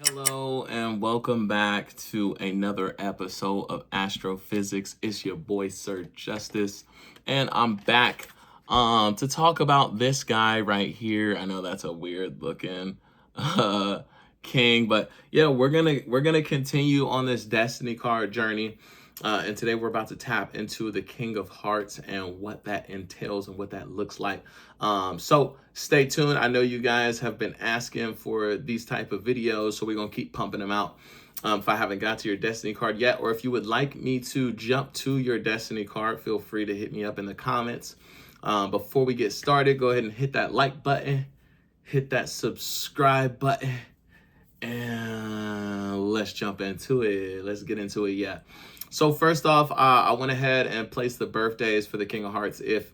Hello and welcome back to another episode of Astrophysics. It's your boy Sir Justice, and I'm back to talk about this guy right here. I know that's a weird looking uh king, but yeah, we're gonna continue on this destiny card journey. And today we're about to tap into the King of Hearts and what that entails and what that looks like. So stay tuned. I know you guys have been asking for these type of videos, so we're gonna keep pumping them out. If I haven't got to your Destiny card yet, or if you would like me to jump to your Destiny card, feel free to hit me up in the comments. Before we get started, go ahead and hit that like button, hit that subscribe button, and let's jump into it. Let's get into it. Yeah. So first off, I went ahead and placed the birthdays for the King of Hearts. If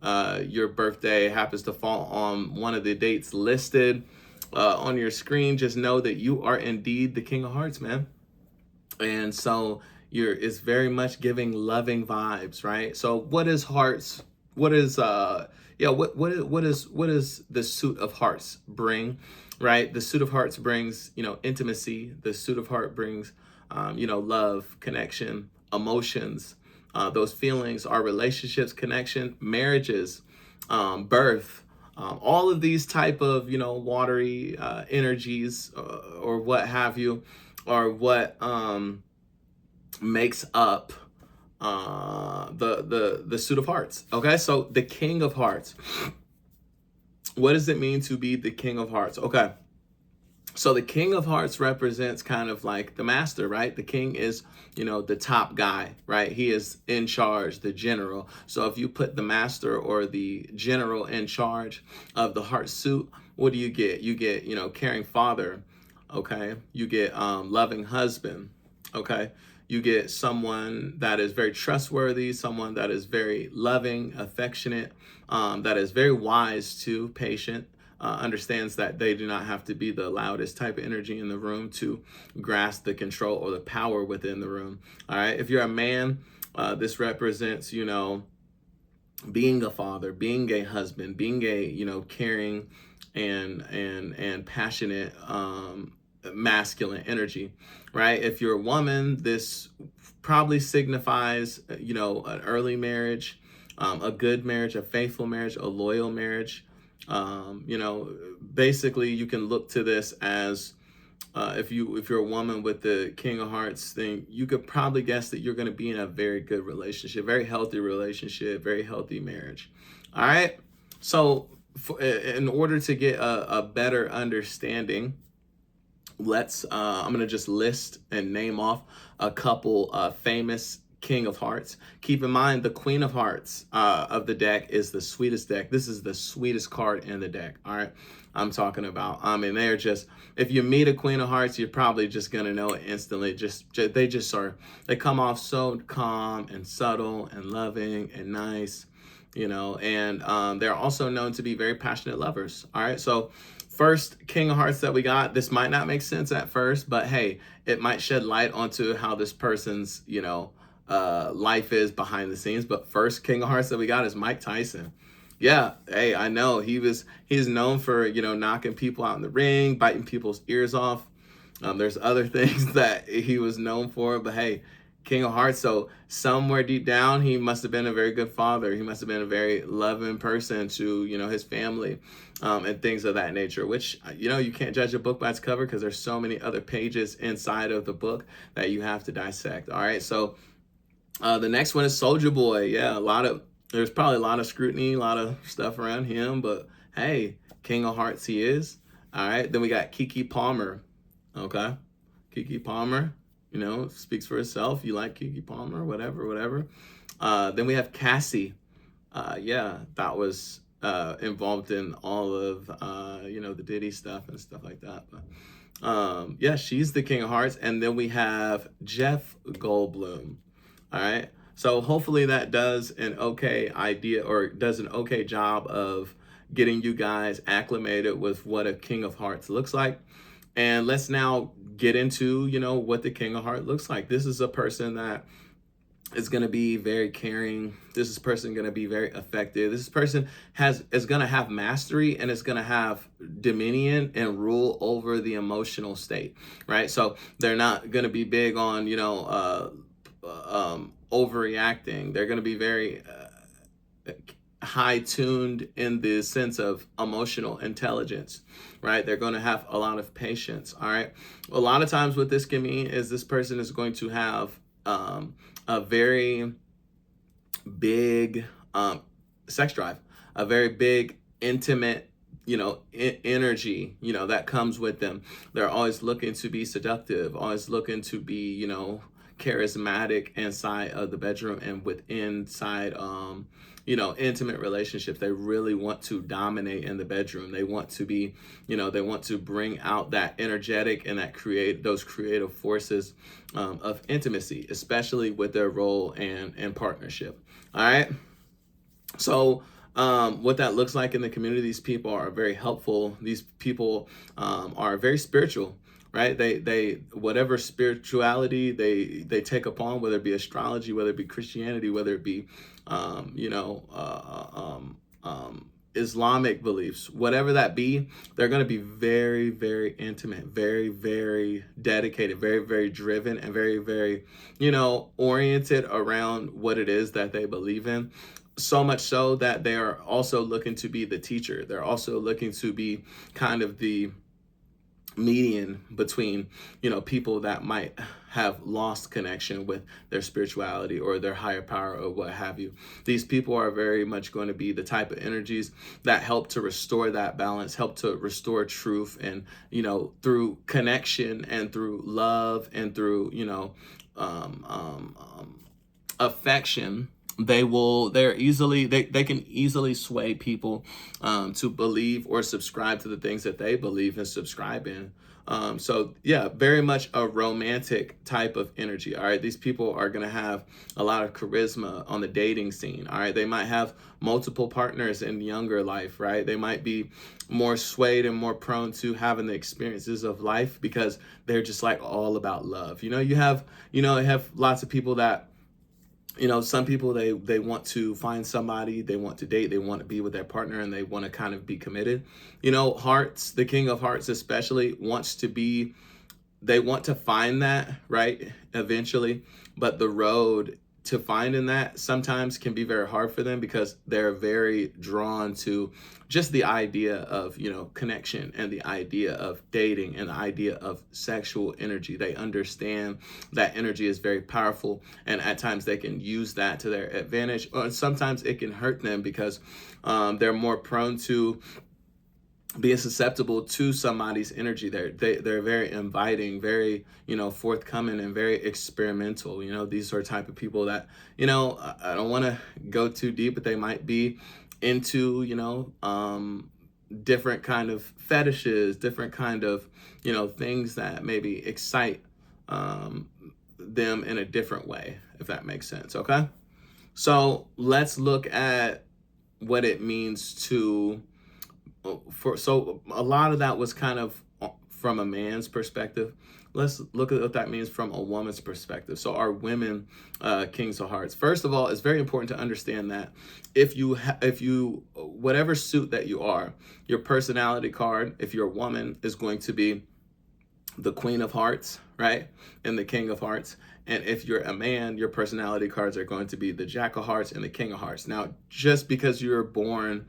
your birthday happens to fall on one of the dates listed on your screen, just know that you are indeed the King of Hearts, man. And so it's very much giving loving vibes, right? So what is hearts? What is what is the suit of hearts bring, right? The suit of hearts brings, intimacy. The suit of heart brings love, connection, emotions, those feelings, our relationships, connection, marriages, birth, all of these type of watery energies or what have you, or what makes up the suit of hearts. Okay, so the King of Hearts. What does it mean to be the King of Hearts? Okay, so the King of Hearts represents kind of like the master, right? The king is, the top guy, right? He is in charge, the general. So if you put the master or the general in charge of the heart suit, what do you get? You get, caring father, okay? You get loving husband, okay? You get someone that is very trustworthy, someone that is very loving, affectionate, that is very wise too, patient, understands that they do not have to be the loudest type of energy in the room to grasp the control or the power within the room. All right. If you're a man, this represents, being a father, being a husband, being a, caring and passionate, masculine energy, right? If you're a woman, this probably signifies, an early marriage, a good marriage, a faithful marriage, a loyal marriage. Basically, you can look to this as if you're a woman with the King of Hearts thing, you could probably guess that you're going to be in a very good relationship, very healthy relationship, very healthy marriage. All right. So, in order to get a better understanding, I'm gonna just list and name off a couple famous King of Hearts. Keep in mind the Queen of Hearts of the deck is the sweetest deck. This is the sweetest card in the deck. All right, I'm talking about. And they're just, if you meet a Queen of Hearts, you're probably just gonna know it instantly. They just are. They come off so calm and subtle and loving and nice, and they're also known to be very passionate lovers. All right, so first King of Hearts that we got, this might not make sense at first, but hey, it might shed light onto how this person's, life is behind the scenes. But first King of Hearts that we got is Mike Tyson. Yeah, hey, I know he's known for, knocking people out in the ring, biting people's ears off. There's other things that he was known for, but hey, King of Hearts. So somewhere deep down, he must have been a very good father. He must have been a very loving person to, his family, and things of that nature, which, you can't judge a book by its cover because there's so many other pages inside of the book that you have to dissect. All right. So the next one is Soldier Boy. Yeah, there's probably a lot of scrutiny, a lot of stuff around him, but hey, King of Hearts he is. All right. Then we got Keke Palmer. Okay. Keke Palmer, speaks for itself. You like Keke Palmer, whatever. Then we have Cassie. Yeah, that was involved in all of, the Diddy stuff and stuff like that. But yeah, she's the King of Hearts. And then we have Jeff Goldblum. All right. So hopefully that does an okay idea or does an okay job of getting you guys acclimated with what a King of Hearts looks like. And let's now get into, what the King of Hearts looks like. This is a person that is going to be very caring. This is person going to be very effective. This person is going to have mastery and is going to have dominion and rule over the emotional state, right? So they're not going to be big on, overreacting. They're going to be very high tuned in the sense of emotional intelligence, right? They're going to have a lot of patience. All right. A lot of times what this can mean is this person is going to have a very big sex drive, a very big intimate, energy, that comes with them. They're always looking to be seductive, always looking to be, charismatic inside of the bedroom and inside intimate relationships. They really want to dominate in the bedroom. They want to be, they want to bring out that energetic and those creative forces of intimacy, especially with their role and partnership. All right. So what that looks like in the community, these people are very helpful. These people are very spiritual, right? They whatever spirituality they take upon, whether it be astrology, whether it be Christianity, whether it be Islamic beliefs, whatever that be, they're going to be very, very intimate, very, very dedicated, very, very driven, and very, very, oriented around what it is that they believe in. So much so that they are also looking to be the teacher. They're also looking to be kind of the median between, people that might have lost connection with their spirituality or their higher power or what have you. These people are very much going to be the type of energies that help to restore that balance, help to restore truth, and, through connection and through love and through, affection, they can easily sway people to believe or subscribe to the things that they believe and subscribe in. So yeah, very much a romantic type of energy. All right. These people are going to have a lot of charisma on the dating scene. All right. They might have multiple partners in younger life, right? They might be more swayed and more prone to having the experiences of life because they're just like all about love. You have lots of people that, some people, they want to find somebody, they want to date, they want to be with their partner, and they want to kind of be committed. Hearts, the King of Hearts especially, they want to find that, right, eventually, but the road to finding that sometimes can be very hard for them because they're very drawn to just the idea of, connection and the idea of dating and the idea of sexual energy. They understand that energy is very powerful, and at times they can use that to their advantage, or sometimes it can hurt them because they're more prone to being susceptible to somebody's energy. They're very inviting, very, forthcoming, and very experimental. These are type of people that, I don't want to go too deep, but they might be into, different kind of fetishes, different kind of, things that maybe excite them in a different way, if that makes sense. Okay. So let's look at what it means to, so a lot of that was kind of from a man's perspective. Let's look at what that means from a woman's perspective. So are women kings of hearts? First of all, it's very important to understand that if you whatever suit that you are, your personality card, if you're a woman, is going to be the Queen of Hearts, right? And the King of Hearts. And if you're a man, your personality cards are going to be the Jack of Hearts and the King of Hearts. Now, just because you're born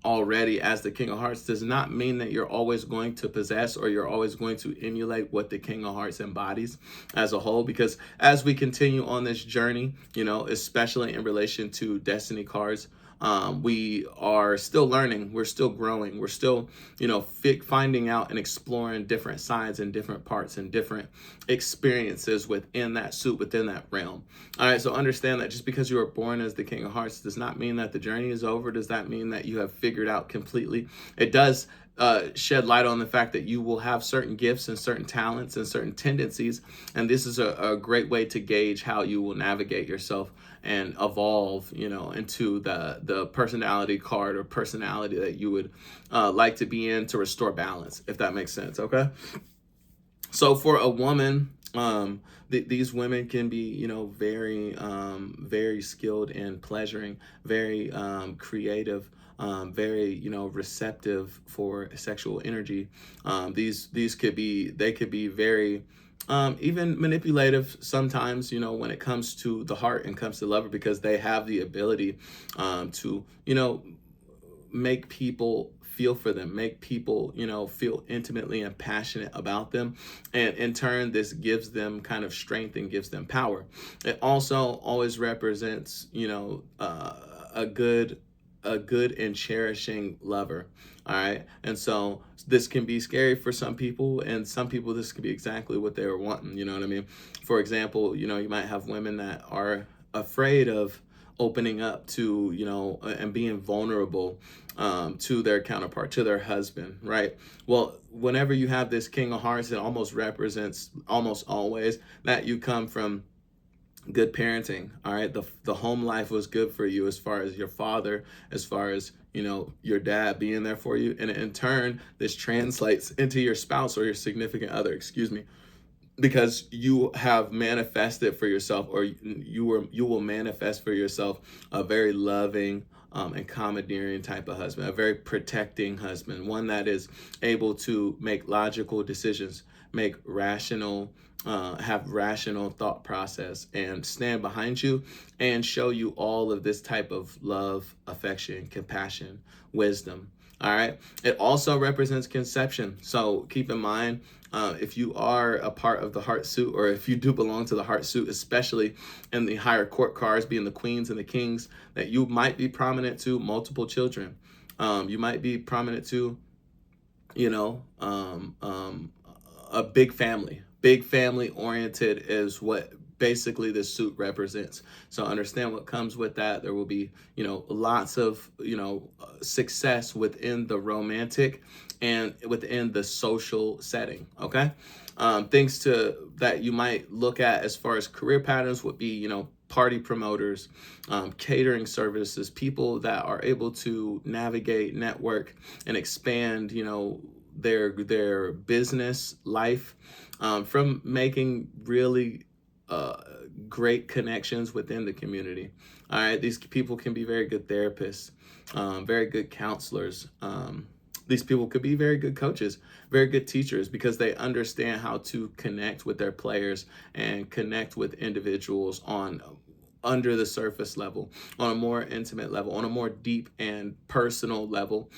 already as the King of Hearts does not mean that you're always going to possess or you're always going to emulate what the King of Hearts embodies as a whole. Because as we continue on this journey, especially in relation to Destiny cards, we are still learning, we're still growing, we're still, finding out and exploring different sides and different parts and different experiences within that suit, within that realm. All right, so understand that just because you were born as the King of Hearts does not mean that the journey is over, does that mean that you have figured out completely. It does shed light on the fact that you will have certain gifts and certain talents and certain tendencies, and this is a great way to gauge how you will navigate yourself and evolve, into the personality card or personality that you would like to be in to restore balance, if that makes sense. Okay. So for a woman, These women can be, very, very skilled in pleasuring, very creative, very, receptive for sexual energy. These could be, they could be very, even manipulative sometimes, when it comes to the heart and comes to the lover, because they have the ability to, make people feel for them, make people, feel intimately and passionate about them. And in turn, this gives them kind of strength and gives them power. It also always represents, a good and cherishing lover. All right. And so this can be scary for some people, and some people, this could be exactly what they were wanting. You know what I mean? For example, you might have women that are afraid of opening up to, and being vulnerable to their counterpart, to their husband, right? Well, whenever you have this King of Hearts, it almost represents, almost always, that you come from good parenting. All right, the home life was good for you, as far as your father, as far as, your dad being there for you, and in turn this translates into your spouse or your significant other, excuse me, because you have manifested for yourself, or you will manifest for yourself a very loving, and commandeering type of husband, a very protecting husband, one that is able to make logical decisions, make rational, have rational thought process, and stand behind you and show you all of this type of love, affection, compassion, wisdom. All right. It also represents conception. So keep in mind, if you are a part of the heart suit, or if you do belong to the heart suit, especially in the higher court cards, being the queens and the kings, that you might be prominent to multiple children. You might be prominent to, you know, a big family. Big family oriented is what basically this suit represents. So understand what comes with that. There will be, lots of, success within the romantic and within the social setting. Okay. Things to that you might look at as far as career patterns would be, party promoters, catering services, people that are able to navigate, network, and expand, their business life, from making really great connections within the community. All right, these people can be very good therapists, very good counselors. These people could be very good coaches, very good teachers, because they understand how to connect with their players and connect with individuals on under the surface level, on a more intimate level, on a more deep and personal level,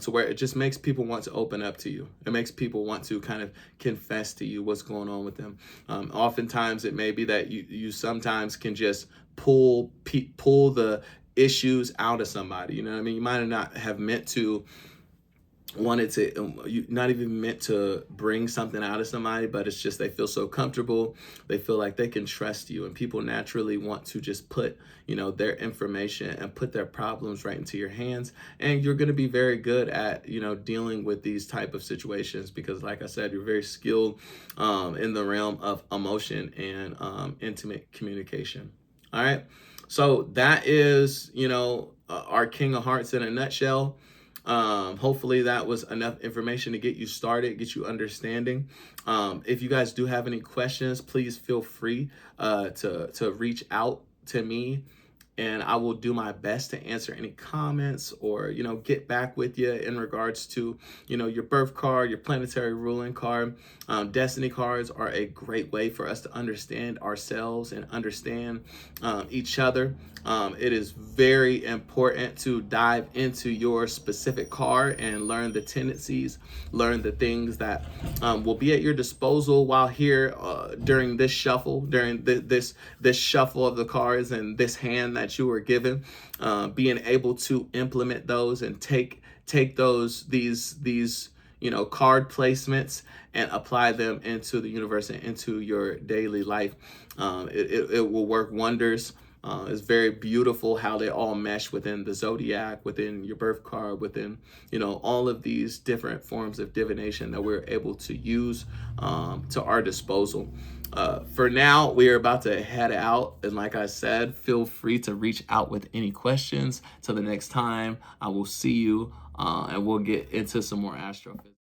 to where it just makes people want to open up to you. It makes people want to kind of confess to you what's going on with them. Oftentimes, it may be that you sometimes can just pull the issues out of somebody. You know what I mean? You might not have meant to wanted to, you not even meant to bring something out of somebody, but it's just they feel so comfortable, they feel like they can trust you, and people naturally want to just put, their information and put their problems right into your hands. And you're going to be very good at, dealing with these type of situations, because like I said, you're very skilled in the realm of emotion and intimate communication. All right, so that is, our King of Hearts in a nutshell. Hopefully that was enough information to get you started, get you understanding. If you guys do have any questions, please feel free to reach out to me, and I will do my best to answer any comments, or, get back with you in regards to, your birth card, your planetary ruling card. Destiny cards are a great way for us to understand ourselves and understand each other. It is very important to dive into your specific card and learn the tendencies, learn the things that will be at your disposal while here during this shuffle, during this shuffle of the cards and this hand that you were given. Being able to implement those and take these card placements and apply them into the universe and into your daily life. It will work wonders. It's very beautiful how they all mesh within the zodiac, within your birth card, within, all of these different forms of divination that we're able to use to our disposal. For now, we are about to head out. And like I said, feel free to reach out with any questions. Till the next time, I will see you and we'll get into some more astrophysics.